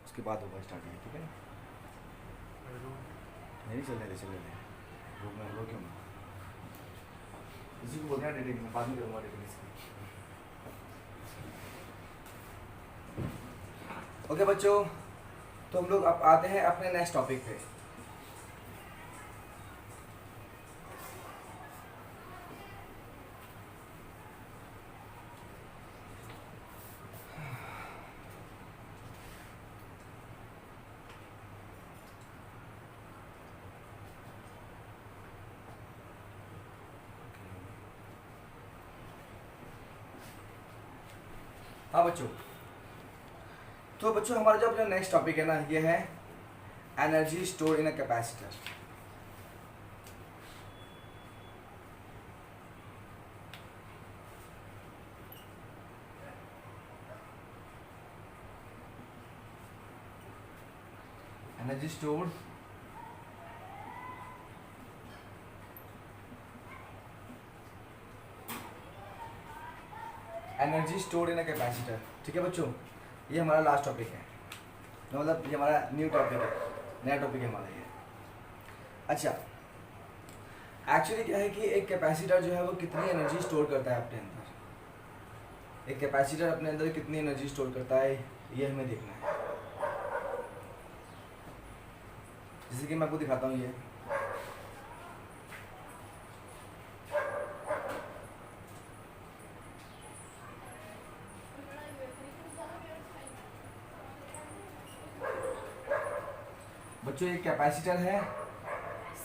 उसके बाद होगा स्टार्टिंग, ठीक है ना? नहीं चल रहे रोकना रो क्यों ना, इसी को बोलते हैं डेटिंग में, बाद में करूँगा डेटिंग इसकी। ओके बच्चों, तो हम लोग अब आते हैं अपने नेक्स्ट टॉपिक पे। हाँ बच्चों, तो बच्चों हमारा जो अपना नेक्स्ट टॉपिक है ना, ये है energy store in a capacitor. Energy store energy store in a capacitor, ठीक है बच्चों? ये हमारा लास्ट टॉपिक है, मतलब ये हमारा न्यू टॉपिक है, नया टॉपिक है हमारा ये। अच्छा, एक्चुअली क्या है कि एक कैपेसिटर जो है वो कितनी एनर्जी स्टोर करता है अपने अंदर, एक कैपेसिटर अपने अंदर कितनी एनर्जी स्टोर करता है, ये हमें देखना है। जैसे कि मैं आपको दिखाता हूँ ये, बच्चों ये कैपेसिटर है,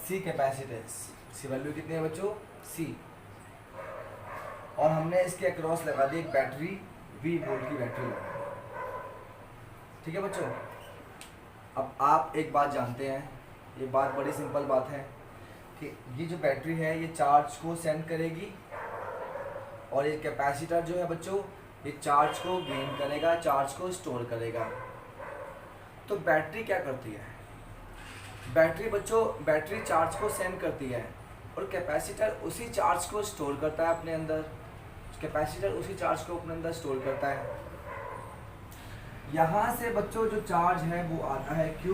सी कैपेसिटेंस, सी वैल्यू कितनी है बच्चों, सी। और हमने इसके अक्रॉस लगा दी एक बैटरी, वी वोल्ट की बैटरी लगा, ठीक है बच्चों? अब आप एक बात जानते हैं, ये बात बड़ी सिंपल बात है कि ये जो बैटरी है ये चार्ज को सेंड करेगी, और ये कैपेसिटर जो है बच्चों ये चार्ज को गेन करेगा, चार्ज को स्टोर करेगा। तो बैटरी क्या करती है? बैटरी बच्चों, बैटरी चार्ज को सेंड करती है और कैपेसिटर उसी चार्ज को स्टोर करता है अपने अंदर, कैपेसिटर उसी चार्ज को अपने अंदर स्टोर करता है। यहाँ से बच्चों जो चार्ज है वो आता है Q,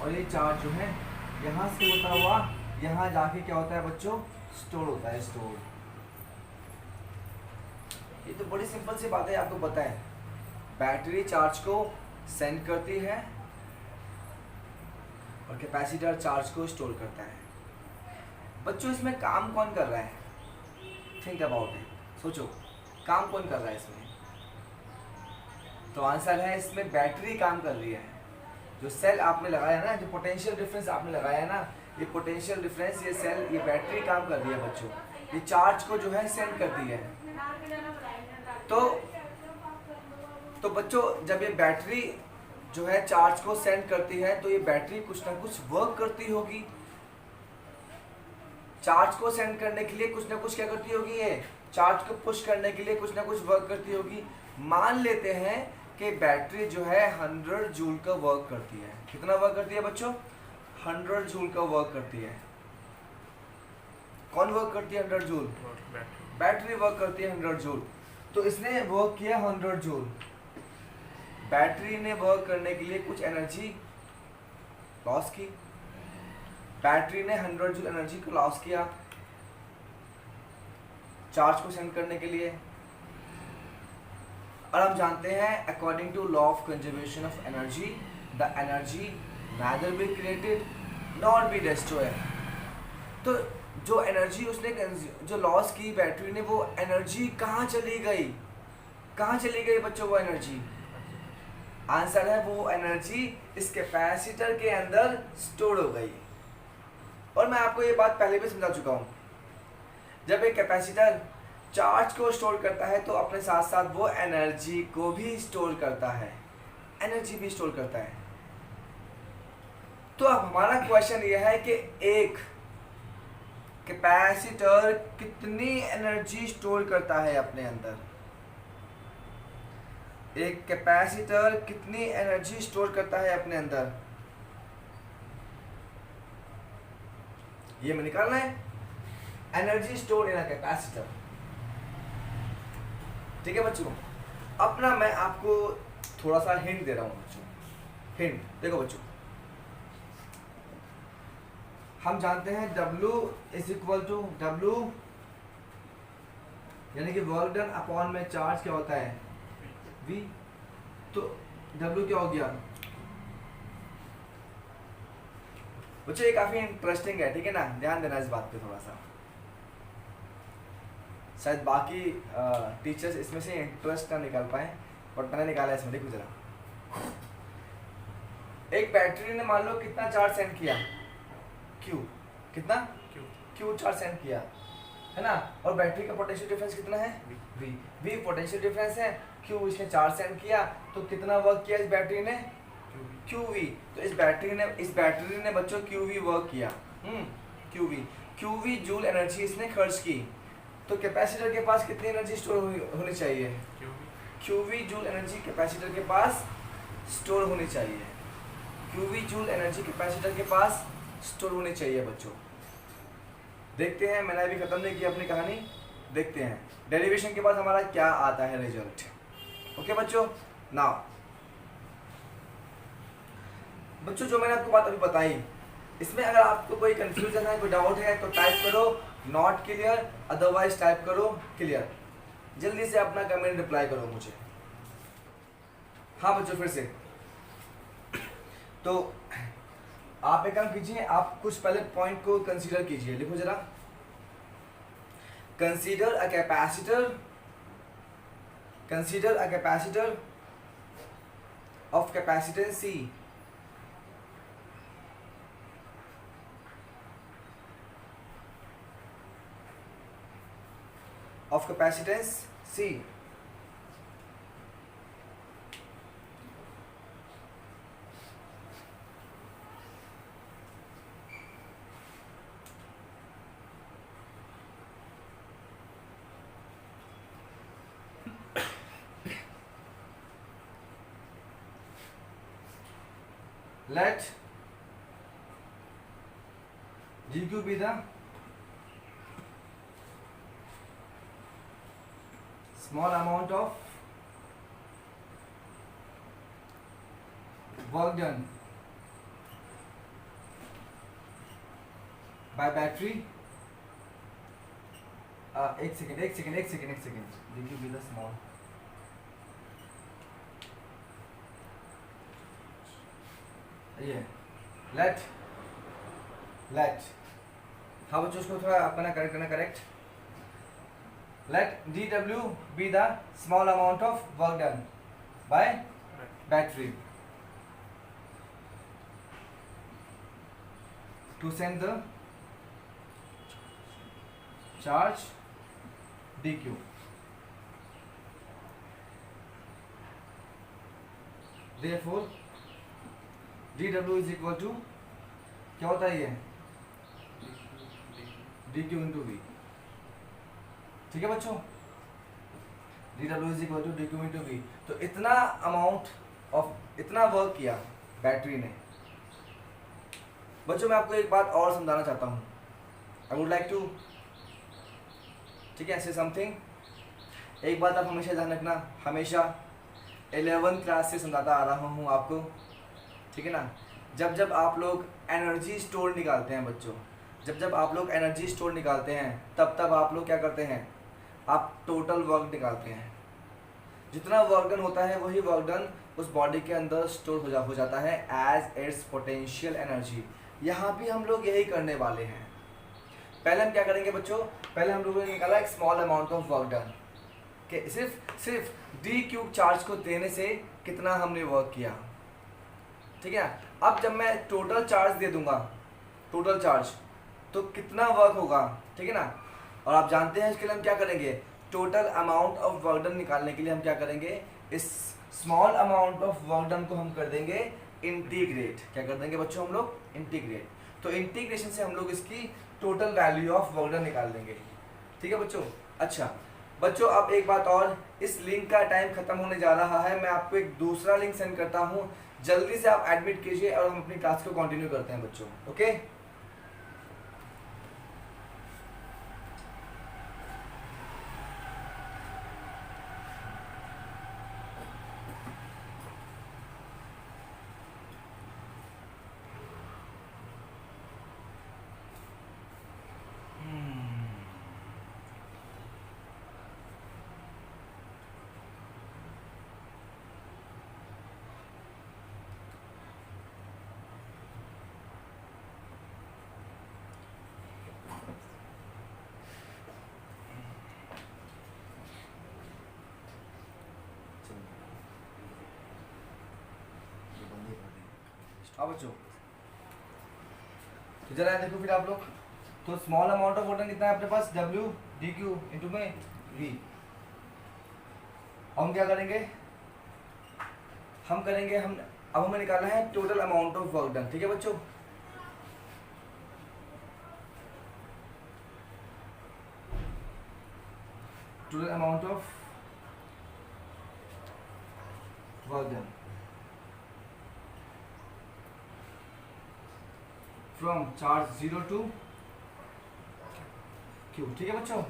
और ये चार्ज जो है यहाँ से होता हुआ यहाँ जाके क्या होता है बच्चों, स्टोर होता है, स्टोर। ये तो बड़ी सिंपल सी बात है, आपको पता है। बैटरी चार्ज को सेंड करती है और कैपेसिटर चार्ज को स्टोर करता है। बच्चों इसमें काम कौन कर रहा है? थिंक अबाउट इट, सोचो काम कौन कर रहा है इसमें? तो आंसर है इसमें बैटरी काम कर रही है। जो सेल आपने लगाया ना, जो पोटेंशियल डिफरेंस आपने लगाया है ना, ये पोटेंशियल डिफरेंस, ये सेल, ये बैटरी काम कर रही है बच्चों, ये चार्ज को जो है सेंड करती है। तो बच्चों जब ये बैटरी जो है चार्ज को सेंड करती है तो ये बैटरी कुछ ना कुछ वर्क करती होगी, चार्ज को सेंड करने के लिए कुछ ना कुछ क्या करती होगी, ये चार्ज को पुश करने के लिए कुछ ना कुछ वर्क करती होगी। मान लेते हैं कि बैटरी जो है 100 जूल का वर्क करती है। कितना वर्क करती है बच्चों? 100 जूल का वर्क करती है। कौन वर्क करती है 100 जूल? बैटरी वर्क करती है 100 जूल। तो इसने वर्क किया 100 जूल, बैटरी ने वर्क करने के लिए कुछ एनर्जी लॉस की, बैटरी ने 100 जूल एनर्जी को लॉस किया चार्ज को सेंड करने के लिए। और हम जानते हैं according to law of conservation of energy, the energy neither be created nor be destroyed। तो जो एनर्जी उसने जो लॉस की बैटरी ने, वो एनर्जी कहाँ चली गई? कहाँ चली गई बच्चों वो एनर्जी? आंसर है वो एनर्जी इस कैपेसिटर के अंदर स्टोर हो गई। और मैं आपको ये बात पहले भी समझा चुका हूँ, जब एक कैपेसिटर चार्ज को स्टोर करता है तो अपने साथ साथ वो एनर्जी को भी स्टोर करता है, एनर्जी भी स्टोर करता है। तो अब हमारा क्वेश्चन ये है कि एक कैपेसिटर कितनी एनर्जी स्टोर करता है अपने अंदर? एक कैपेसिटर कितनी एनर्जी स्टोर करता है अपने अंदर? ये मैं निकालना है, energy store in a capacitor, ठीक है बच्चों? अपना मैं आपको थोड़ा सा हिंट दे रहा हूँ बच्चों, हिंट देखो बच्चों, हम जानते हैं W is equal to W, यानी कि वर्क डन अपॉन में चार्ज क्या होता है V, तो W क्या हो गया बच्चों? ये काफी इंटरेस्टिंग है, ठीक है ना, ध्यान देना इस बात पे थोड़ा सा। शायद बाकी टीचर्स इसमें से इंटरेस्ट ना निकाल पाए, बट मैंने निकाला इसमें। देखो जरा, एक बैटरी ने मान लो कितना चार्ज सेंड किया, Q, कितना Q चार्ज सेंड किया, है ना, और बैटरी का पोटेंशियल डिफरेंस कितना है V पोटेंशियल डिफरेंस है, Q इसने चार्ज सेंड किया, तो कितना वर्क किया इस बैटरी ने QV, तो इस बैटरी ने बच्चों QV वर्क किया, QV जूल एनर्जी इसने खर्च की। तो कैपेसिटर के पास कितनी एनर्जी स्टोर होनी चाहिए QV जूल एनर्जी कैपेसिटर के पास स्टोर होनी चाहिए, QV जूल एनर्जी कैपेसिटर के पास स्टोर होनी चाहिए बच्चों। देखते हैं, मैंने अभी खत्म नहीं की अपनी कहानी, देखते हैं डेरिवेशन के बाद हमारा क्या आता है रिजल्ट। ओके बच्चों, नाउ बच्चों जो मैंने आपको बात अभी बताई, इसमें अगर आपको कोई कंफ्यूजन है, कोई डाउट है, तो टाइप करो नॉट क्लियर, अदरवाइज टाइप करो क्लियर। जल्दी से अपना कमेंट रिप्लाई करो मुझे। हाँ बच्चों, फिर से तो आप एक काम कीजिए, आप कुछ पहले पॉइंट को कंसीडर कीजिए। लिखो जरा, consider a capacitor of capacitance C of capacitance C. Let GQ be the small amount of work done by battery. एक second GQ be the small, ये let हाँ बच्चों, उसको थोड़ा अपना करेक्ट करना, correct. Let dW be the small amount of work done by battery to send the charge dQ. Therefore dW is equal to क्या होता है ये dQ into V, ठीक है बच्चों, dW is equal to dQ into V। तो इतना amount of, इतना वर्क किया बैटरी ने। बच्चों मैं आपको एक बात और समझाना चाहता हूँ, आई वुड लाइक टू, ठीक है, से समथिंग। एक बात आप हमेशा ध्यान रखना, हमेशा 11th क्लास से समझाता आ रहा हूँ आपको, ठीक है ना। जब आप लोग एनर्जी स्टोर निकालते हैं बच्चों, जब आप लोग एनर्जी स्टोर निकालते हैं, तब आप लोग क्या करते हैं, आप टोटल वर्क निकालते हैं। जितना वर्क डन होता है वही वर्क डन उस बॉडी के अंदर स्टोर हो जाता है एज इट्स पोटेंशियल एनर्जी। यहाँ भी हम लोग यही करने वाले हैं। पहले हम क्या करेंगे बच्चों, पहले हम लोगों ने निकाला एक small amount of work done, कि सिर्फ डी क्यूब चार्ज को देने से कितना हमने वर्क किया, ठीक है। अब जब मैं टोटल चार्ज दे दूंगा, टोटल चार्ज, तो कितना वर्क होगा, ठीक है ना। और आप जानते हैं इसके लिए हम क्या करेंगे, total amount of work done निकालने के लिए हम क्या करेंगे, इस small amount of work done को हम कर देंगे इंटीग्रेट। क्या कर देंगे बच्चों हम लोग, इंटीग्रेट। तो इंटीग्रेशन से हम लोग इसकी total value of work done निकाल देंगे, ठीक है बच्चों। अच्छा बच्चों, अब एक बात और, इस लिंक का टाइम खत्म होने जा रहा है, मैं आपको एक दूसरा लिंक सेंड करता हूँ, जल्दी से आप एडमिट कीजिए और हम अपनी क्लास को कंटिन्यू करते हैं बच्चों, ओके। हाँ बच्चों, तो जरा देखो फिर आप लोग, तो स्मॉल अमाउंट ऑफ वाटर कितना है अपने पास, डब्ल्यू डी क्यू इंटू में वी। हम क्या करेंगे, हम अब हमें निकालना है total amount of work done. ठीक है बच्चों, total amount of work done from charge 0 to Q. ठीक है बच्चों,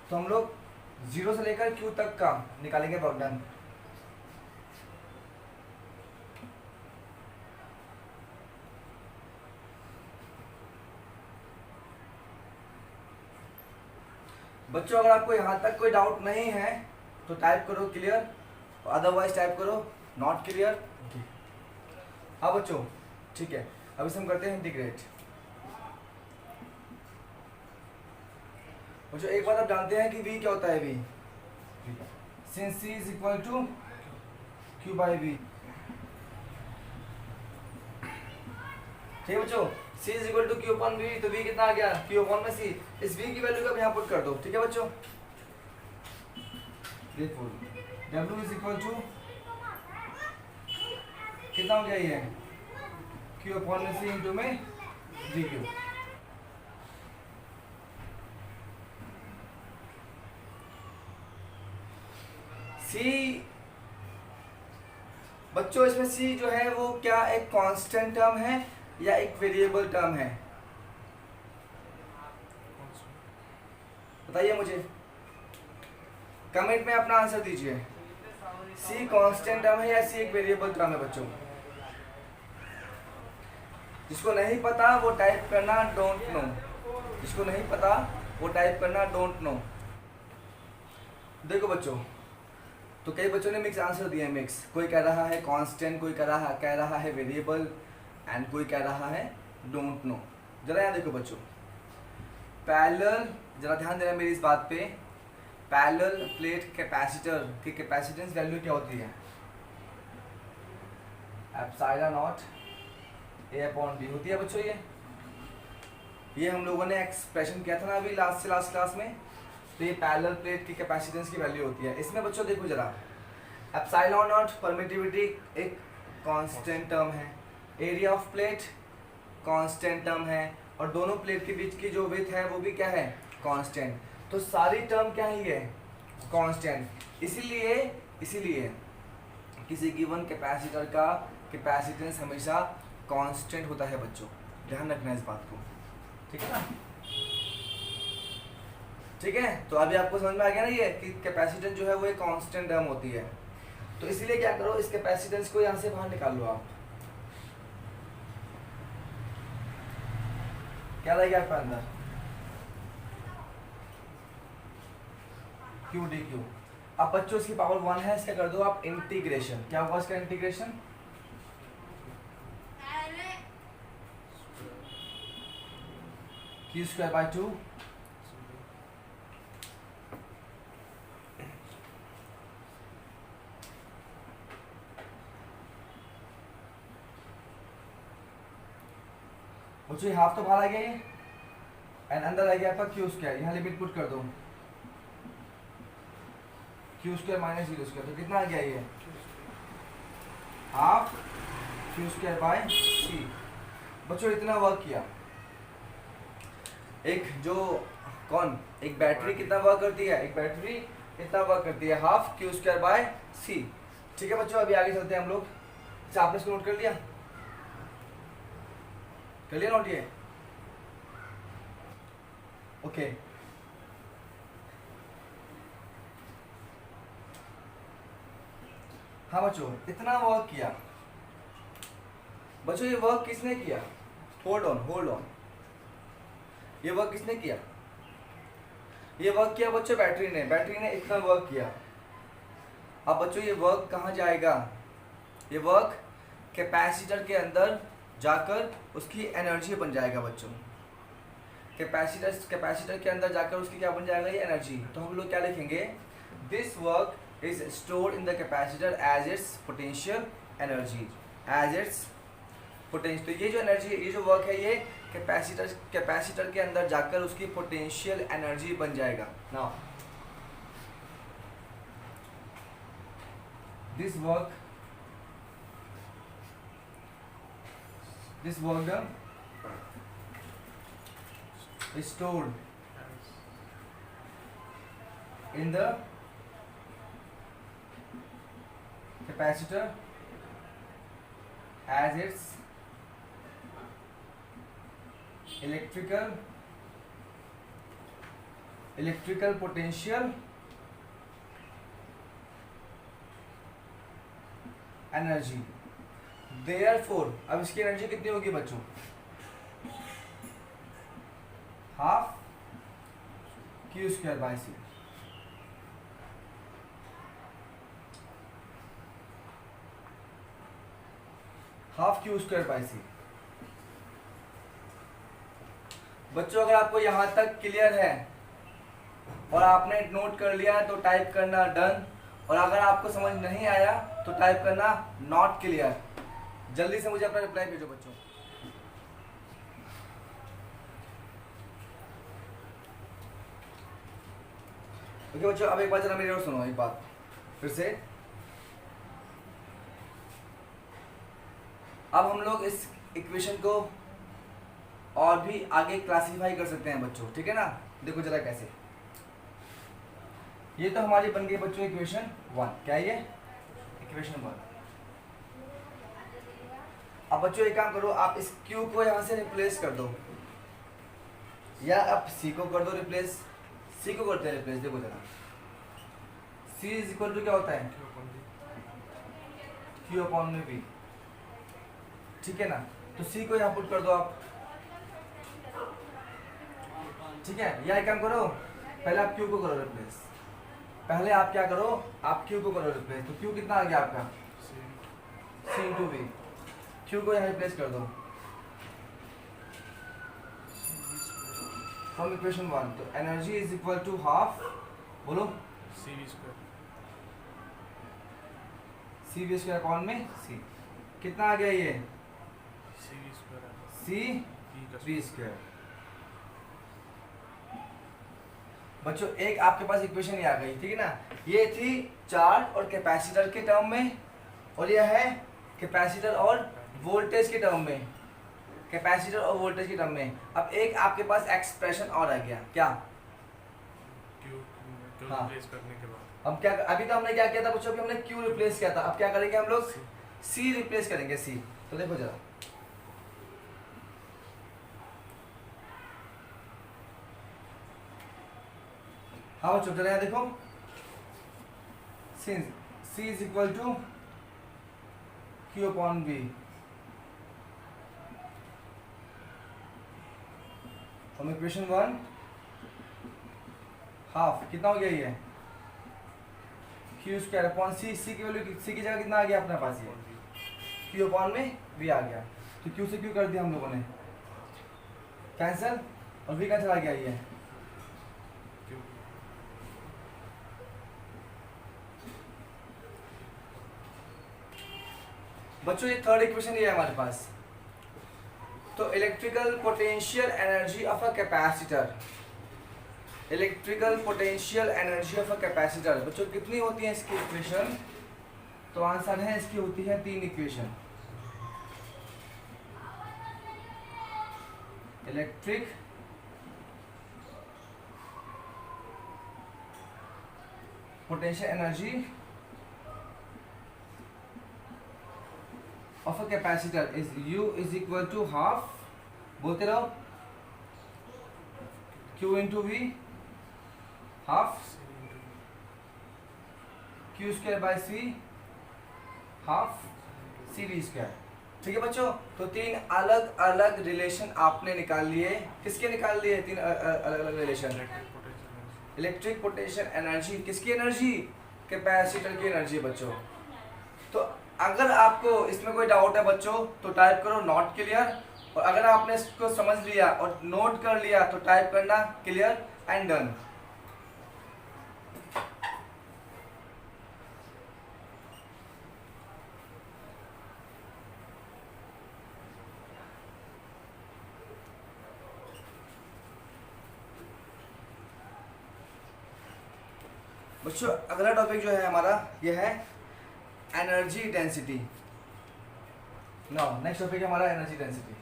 तो हम लोग 0 से लेकर क्यू तक का निकालेंगे वर्क डन। बच्चों अगर आपको यहाँ तक कोई डाउट नहीं है तो टाइप करो क्लियर, अदरवाइज टाइप करो नॉट क्लियर। हाँ बच्चों ठीक है, अब इसे हम करते हैं इंटीग्रेट। बच्चों एक बात आप जानते हैं कि v क्या होता है, v since c is equal to q by v। ठीक है बच्चों, c is equal to q upon v, तो v कितना आ गया, q अपॉन में c। इस v की वैल्यू को आप यहाँ पुट कर दो। ठीक है बच्चों, देखो w इज इक्वल टू कितना हो गया, ये q अपॉन में c इंटू में dq। c बच्चों इसमें c जो है वो क्या एक कांस्टेंट टर्म है या एक वेरिएबल टर्म है, बताइए मुझे, कमेंट में अपना आंसर दीजिए। c कांस्टेंट टर्म है या c एक वेरिएबल टर्म है बच्चों? जिसको नहीं पता वो टाइप करना डोंट नो, जिसको नहीं पता वो टाइप करना डोंट नो। देखो बच्चों, तो कई बच्चों ने मिक्स आंसर दिए हैं, मिक्स, कोई कह रहा है कांस्टेंट, कोई कह रहा है वेरिएबल एंड कोई कह रहा है डोंट नो। जरा यहाँ देखो बच्चों, पैरेलल, जरा ध्यान देना मेरी इस बात पे, पैरेलल प्लेट कैपेसिटर की कैपेसिटेंस वैल्यू क्या होती है, epsilon naught A upon B होती है बच्चों। ये हम लोगों ने एक्सप्रेशन किया था ना अभी लास्ट क्लास में, तो ये पैरेलल प्लेट की कैपेसिटेंस की वैल्यू होती है। इसमें बच्चों देखो जरा, एप्सिलॉन नॉट परमिटिविटी एक कांस्टेंट टर्म है, area of plate constant term है, और दोनों प्लेट के बीच की जो विड्थ है वो भी क्या है, कांस्टेंट। तो सारी टर्म क्या ही है, कांस्टेंट। इसीलिए किसी गिवन कैपेसिटर का कैपेसिटेंस हमेशा कांस्टेंट होता है बच्चों, ध्यान रखना इस बात को। ठीक है ना, ठीक है, तो अभी आपको समझ में आ गया ना ये कि कैपेसिटेंस जो है वो एक कांस्टेंट टर्म होती है। तो इसलिए क्या करो, इस कैपेसिटेंस को यहाँ से बाहर निकाल लो आप, क्या रहेगा आपका अंदर, क्यू डी क्यू। अब बच्चों इसकी पावर 1 है, इसका कर दो आप इंटीग्रेशन। क्या होगा इसका इंटीग्रेशन, क्यू स्क्वायर बाई 2 बच्चों हाफ तो बाहर आ गया ये, एंड अंदर आ गया आपका क्यू स्क्वायर। यहाँ लिमिट पुट कर दो, क्यू स्क्वायर माइनस 0 स्क्वायर, तो कितना आ गया ये, half Q square by C. बच्चों इतना वर्क किया, एक जो एक बैटरी कितना वर्क करती है, एक बैटरी कितना वर्क करती है, हाफ क्यू स्क्वायर बाय सी। ठीक है बच्चों, अभी आगे चलते हैं हम लोग। अच्छा आपने इसको नोट कर लिया, नोट ये, ओके। हाँ बच्चों इतना वर्क किया, बच्चों ये वर्क किसने किया, होल्ड ऑन, ये वर्क किसने किया, ये वर्क किया बच्चों बैटरी ने इतना वर्क किया। अब बच्चों ये वर्क कहाँ जाएगा, ये वर्क कैपेसिटर के अंदर जाकर उसकी एनर्जी बन जाएगा बच्चों। कैपेसिटर के अंदर जाकर उसकी क्या बन जाएगा, ये एनर्जी। तो हम लोग क्या लिखेंगे, this work is stored in the capacitor as its potential energy, as its potential, तो ये जो एनर्जी, ये जो वर्क है, ये कैपेसिटर के अंदर जाकर उसकी पोटेंशियल एनर्जी बन जाएगा। Now this work done is stored in the capacitor as its electrical potential energy। Therefore अब इसकी एनर्जी कितनी होगी बच्चों? Half Q square by C. Half Q square by C. बच्चों अगर आपको यहां तक क्लियर है और आपने नोट कर लिया तो टाइप करना डन, और अगर आपको समझ नहीं आया तो टाइप करना नॉट क्लियर। जल्दी से मुझे अपना रिप्लाई भेजो बच्चों। ओके बच्चों, अब एक बार जरा मेरी और सुनो, एक बात फिर से। अब हम लोग इस इक्वेशन को और भी आगे क्लासिफाई कर सकते हैं बच्चों, ठीक है ना। देखो जरा कैसे, ये तो हमारी बन गई बच्चों इक्वेशन 1। क्या ये इक्वेशन 1। अब बच्चों एक काम करो, आप इस Q को यहाँ से रिप्लेस कर दो, या आप C को कर दो रिप्लेस। C को करते हैं रिप्लेस। देखो जरा, C इज इक्वल टू क्या होता है? Q अपॉन में V, ठीक है ना। तो C को यहाँ पुट कर दो आप, ठीक है। या एक काम करो, पहले आप Q को करो रिप्लेस। पहले आप क्या करो, आप Q को करो रिप्लेस। तो Q कितना आ गया आपका? C into V। Q को यहाँ रिप्लेस कर दो फ्रॉम इक्वेशन 1। तो energy is equal to half, बोलो, CV square. CV square upon में C। कितना आ गया ये? CV square. C V square. बच्चों एक आपके पास इक्वेशन ये आ गई, ठीक है ना। ये थी चार्ज और कैपेसिटर के टर्म में, और यह है कैपेसिटर और वोल्टेज के टर्म में, कैपेसिटर और वोल्टेज के टर्म में। अब एक आपके पास एक्सप्रेशन और आ गया, क्या? Q हाँ। रिप्लेस करने के बाद अब क्या, अभी तो हमने क्या किया था बच्चों, अभी हमने Q रिप्लेस किया था। अब क्या करेंगे हम लोग? C रिप्लेस करेंगे, C। तो देखो जरा, हाँ बच्चों जरा यहाँ देखो, since C is equal to Q upon V from equation 1, half कितना हो गया ये? Q square upon C। C की वैल्यू, C की जगह कितना आ गया अपने पास? ये Q अपॉन में V आ गया। तो Q से Q कर दिया हम लोगों ने कैंसिल, और V का चला गया ये। बच्चों ये थर्ड इक्वेशन ये है हमारे पास। तो electrical potential energy of a capacitor, electrical potential energy of a capacitor बच्चों कितनी होती है इसकी इक्वेशन? तो आंसर है इसकी होती है 3 equation. Electric potential energy of a capacitor is U is equal to half, बोलते रहो, Q into V, half Q square by C, half C V square। ठीक है बच्चों, तो 3 अलग अलग रिलेशन आपने निकाल लिए। किसके निकाल लिए? 3 अलग अलग रिलेशन। इलेक्ट्रिक पोटेंशियल एनर्जी, किसकी एनर्जी? कैपेसिटर की एनर्जी बच्चों। तो अगर आपको इसमें कोई डाउट है बच्चों तो टाइप करो नॉट क्लियर, और अगर आपने इसको समझ लिया और नोट कर लिया तो टाइप करना क्लियर एंड डन। बच्चों अगला टॉपिक जो है हमारा ये है energy density. Now next topic है हमारा एनर्जी डेंसिटी।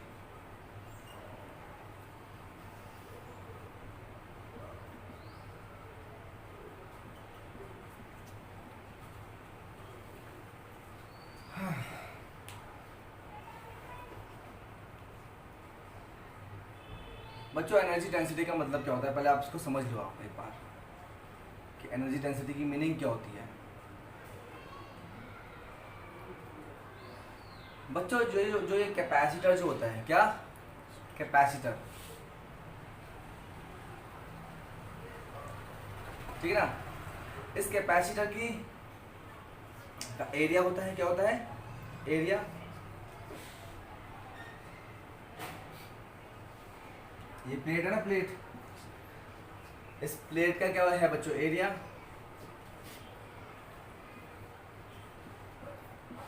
बच्चों एनर्जी डेंसिटी का मतलब क्या होता है, पहले आप इसको समझ लो आप एक बार कि एनर्जी डेंसिटी की मीनिंग क्या होती है। बच्चों जो ये कैपेसिटर जो होता है, क्या कैपेसिटर, ठीक है ना, इस कैपेसिटर की का एरिया होता है, क्या होता है एरिया, ये प्लेट है ना प्लेट, इस प्लेट का क्या है बच्चों एरिया,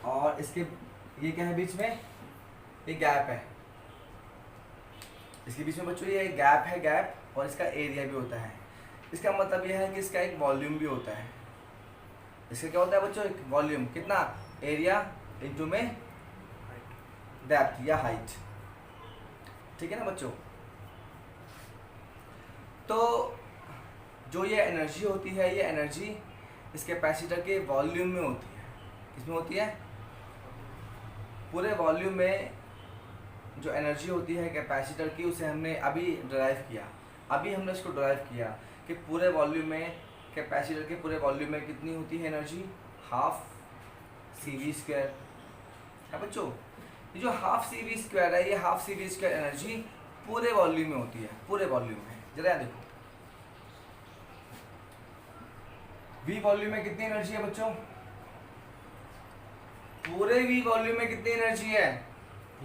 और इसके ये क्या है बीच में, ये गैप है, इसके बीच में बच्चों ये गैप है, गैप, और इसका एरिया भी होता है। इसका मतलब यह है कि इसका एक वॉल्यूम भी होता है। इसका क्या होता है बच्चों, एक वॉल्यूम, कितना एरिया इनटू में डेप्थ या हाइट, ठीक है ना बच्चों। तो जो ये एनर्जी होती है, ये एनर्जी इस कैपेसिटर के वॉल्यूम में होती है। किसमें होती है, पूरे वॉल्यूम में जो एनर्जी होती है कैपेसिटर की, उसे हमने अभी ड्राइव किया, अभी हमने इसको ड्राइव किया कि पूरे वॉल्यूम में, कैपेसिटर के पूरे वॉल्यूम में कितनी होती है एनर्जी, हाफ CV स्क्वायर है बच्चों। ये जो हाफ CV स्क्वायर है, ये हाफ CV स्क्वायर एनर्जी पूरे वॉल्यूम में होती है, पूरे वॉल्यूम में। जरा देखो V वॉल्यूम में कितनी एनर्जी है बच्चों, पूरे V वॉल्यूम में कितनी एनर्जी है,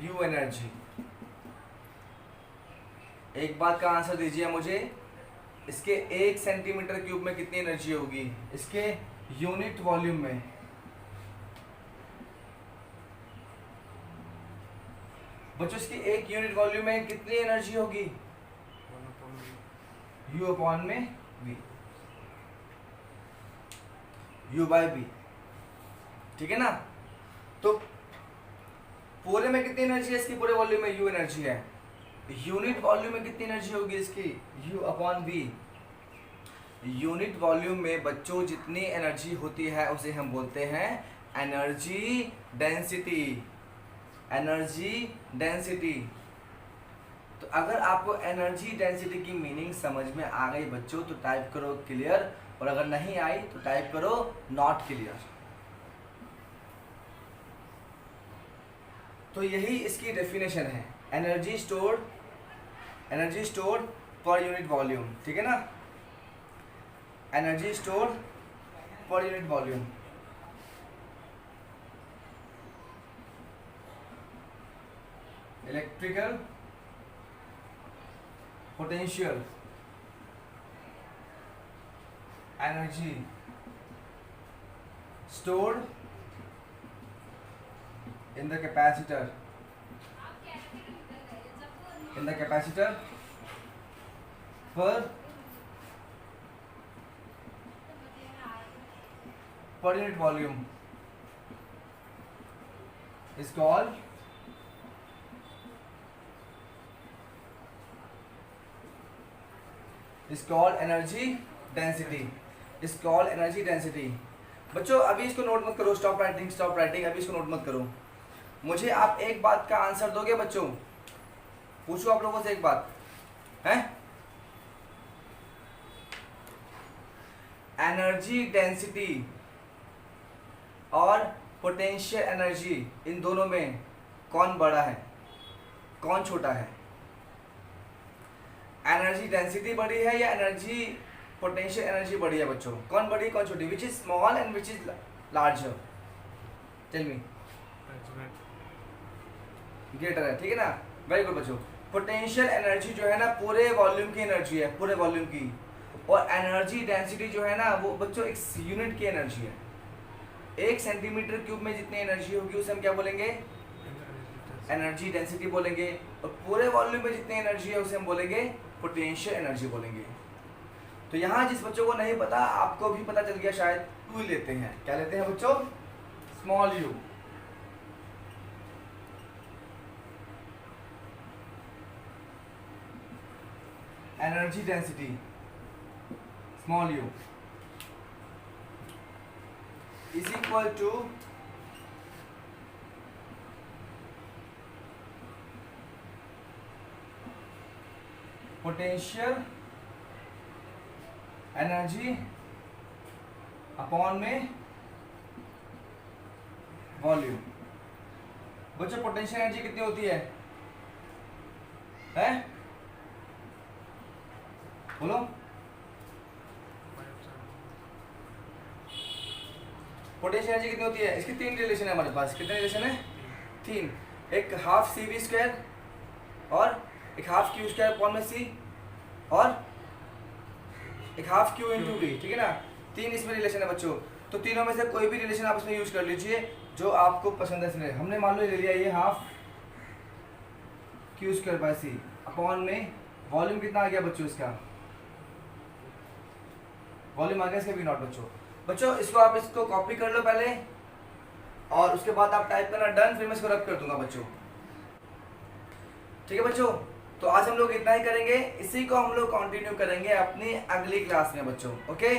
U एनर्जी। एक बात का आंसर दीजिए मुझे, इसके 1 सेंटीमीटर क्यूब में कितनी एनर्जी होगी, इसके यूनिट वॉल्यूम में, बच्चों इसकी 1 यूनिट वॉल्यूम में कितनी एनर्जी होगी, U अपॉन में V, U बाई V, ठीक है ना। तो पूरे में कितनी एनर्जी है इसकी, पूरे वॉल्यूम में U एनर्जी है, यूनिट वॉल्यूम में कितनी एनर्जी होगी इसकी, U upon V। Unit volume में बच्चों जितनी एनर्जी होती है उसे हम बोलते हैं एनर्जी डेंसिटी, एनर्जी डेंसिटी। तो अगर आपको एनर्जी डेंसिटी की मीनिंग समझ में आ गई बच्चों तो टाइप करो क्लियर, और अगर नहीं आई तो टाइप करो नॉट क्लियर। तो यही इसकी डेफिनेशन है, energy stored per unit volume, ठीक है ना, energy stored per unit volume. Electrical potential energy stored in the capacitor per unit volume is called energy density, is called energy density। बच्चों अभी इसको नोट मत करो, स्टॉप राइटिंग, अभी इसको नोट मत करो। मुझे आप एक बात का आंसर दोगे बच्चों, पूछो आप लोगों से एक बात है, एनर्जी डेंसिटी और पोटेंशियल एनर्जी, इन दोनों में कौन बड़ा है, कौन छोटा है, एनर्जी डेंसिटी बड़ी है या एनर्जी पोटेंशियल एनर्जी बड़ी है बच्चों, कौन बड़ी कौन छोटी, which is small and which is larger, tell me. Greater है, ठीक है ना, वेरी गुड बच्चों। पोटेंशियल एनर्जी जो है ना पूरे वॉल्यूम की एनर्जी है, पूरे वॉल्यूम की, और एनर्जी डेंसिटी जो है ना वो बच्चों एक यूनिट की एनर्जी है। 1 सेंटीमीटर क्यूब में जितनी एनर्जी होगी उसे हम क्या बोलेंगे, एनर्जी डेंसिटी बोलेंगे, और पूरे वॉल्यूम में जितनी एनर्जी है उसे हम बोलेंगे पोटेंशियल एनर्जी बोलेंगे। तो तो यहाँ जिस बच्चों को नहीं पता, आपको भी पता चल गया शायद, u ही लेते हैं। क्या लेते हैं बच्चों? Small u। Energy density small u is equal to potential energy upon में वॉल्यूम। बच्चों पोटेंशियल एनर्जी कितनी होती है? बोलो। पोटेंशियल एनर्जी कितनी होती है? इसकी तीन रिलेशन है हमारे पास। कितने रिलेशन है? तीन। एक हाफ सी वी स्क्वायर और एक हाफ क्यू स्क्वायर अपॉन में सी और एक हाफ क्यू इंटू वी, ठीक है ना? तीन इसमें रिलेशन है बच्चों। तो तीनों में से कोई भी रिलेशन आप इसमें यूज कर लीजिए जो आपको पसंद है। इसमें हमने मान लो ले लिया ये half Q square by C upon में वॉल्यूम कितना आ गया बच्चों? इसका वॉल्यूम आ गया इसका वी नॉट। बच्चों इसको आप इसको कॉपी कर लो पहले और उसके बाद आप टाइप करना डन, फिर मैं इसको रब कर दूंगा बच्चों। ठीक है बच्चों, तो आज हम लोग इतना ही करेंगे। इसी को हम लोग कंटिन्यू करेंगे अपनी अगली क्लास में बच्चों। ओके।